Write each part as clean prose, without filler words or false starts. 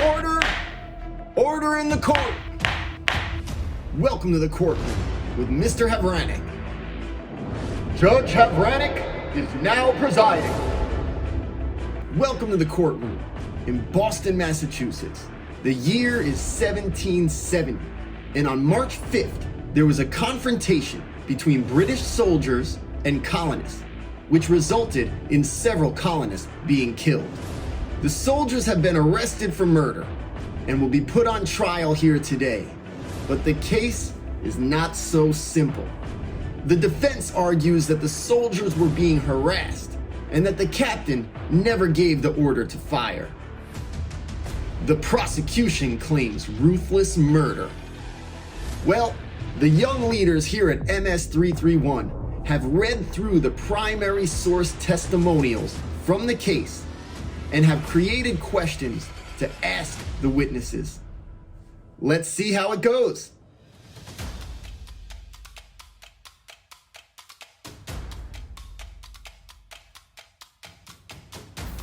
Order! Order in the court! Welcome to the courtroom with Mr. Havranek. Judge Havranek is now presiding. Welcome to the courtroom in Boston, Massachusetts. The year is 1770, and on March 5th, there was a confrontation between British soldiers and colonists, which resulted in several colonists being killed. The soldiers have been arrested for murder and will be put on trial here today. But the case is not so simple. The defense argues that the soldiers were being harassed and that the captain never gave the order to fire. The prosecution claims ruthless murder. Well, the young leaders here at MS 331 have read through the primary source testimonials from the case and have created questions to ask the witnesses. Let's see how it goes.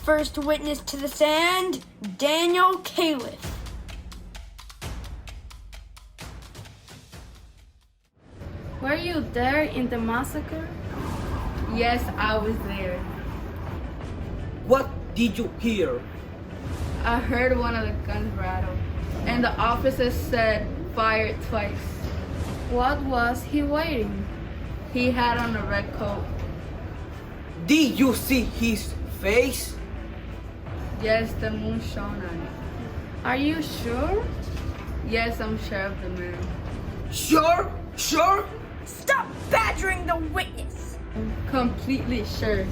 First witness to the stand, Daniel Califf. Were you there in the massacre? Yes, I was there. What did you hear? I heard one of the guns rattle, and the officer said fire twice. What was he wearing? He had on a red coat. Did you see his face? Yes, the moon shone on it. Are you sure? Yes, I'm sure of the man. Sure? Sure? Stop badgering the witness! Completely sure.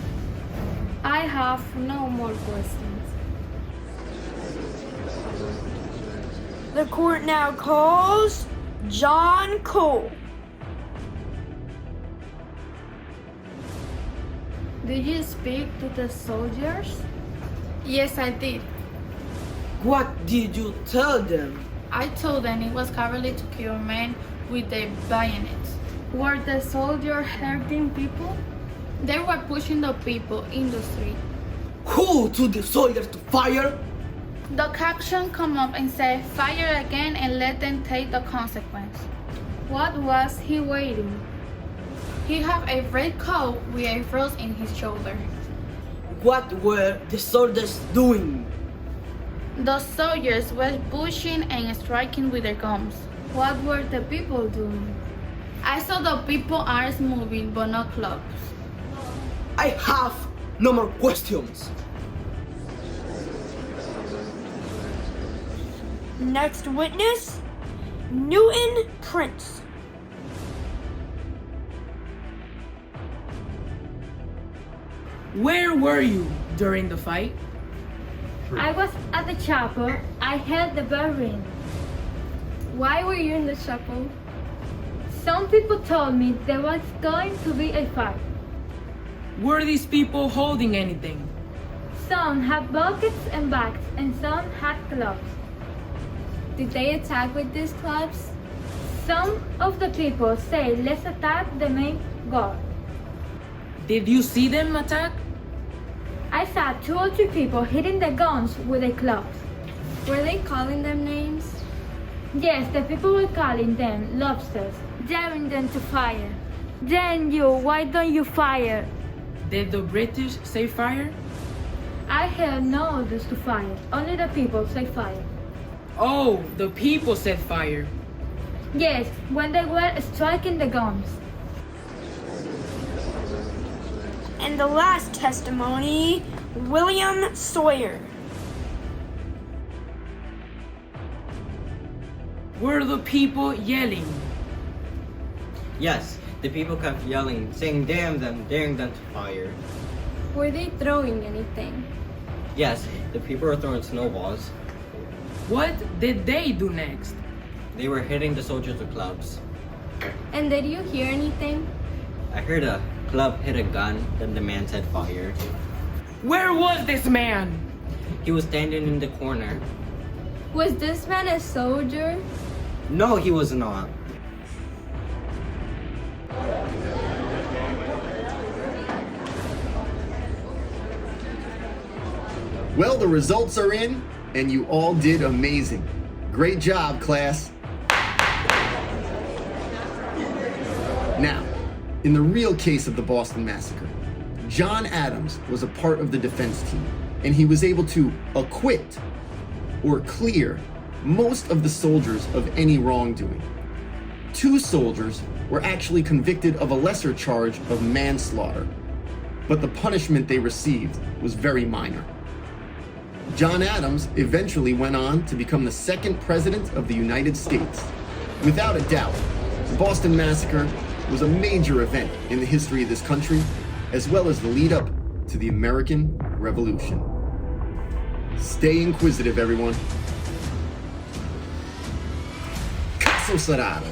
I have no more questions. The court now calls John Cole. Did you speak to the soldiers? Yes, I did. What did you tell them? I told them it was cowardly to kill men with their bayonets. Were the soldiers hurting people? They were pushing the people in the street. Who told the soldiers to fire? The caption come up and said, fire again and let them take the consequence. What was he wearing? He had a red coat with a rose in his shoulder. What were the soldiers doing? The soldiers were pushing and striking with their guns. What were the people doing? I saw the people arms moving but no clubs. I have no more questions. Next witness, Newton Prince. Where were you during the fight? I was at the chapel. I heard the bell ring. Why were you in the chapel? Some people told me there was going to be a fight. Were these people holding anything? Some had buckets and bags, and some had clubs. Did they attack with these clubs? Some of the people say, let's attack the main god. Did you see them attack? I saw 2 or 3 people hitting the guns with their clubs. Were they calling them names? Yes, the people were calling them lobsters, daring them to fire. Daniel, why don't you fire? Did the British say fire? I heard no orders to fire. Only the people say fire. Oh, the people said fire. Yes, when they were striking the guns. And the last testimony, William Sawyer. Were the people yelling? Yes, the people kept yelling, saying damn them, daring them to fire. Were they throwing anything? Yes, the people were throwing snowballs. What did they do next? They were hitting the soldiers with clubs. And did you hear anything? I heard a club hit a gun, then the man said fire. Where was this man? He was standing in the corner. Was this man a soldier? No, he was not. Well, the results are in, and you all did amazing. Great job, class. Now, in the real case of the Boston Massacre, John Adams was a part of the defense team, and he was able to acquit or clear most of the soldiers of any wrongdoing. 2 soldiers were actually convicted of a lesser charge of manslaughter, but the punishment they received was very minor. John Adams eventually went on to become the 2nd president of the United States. Without a doubt, the Boston Massacre was a major event in the history of this country, as well as the lead up to the American Revolution. Stay inquisitive, everyone. Caso cerrado.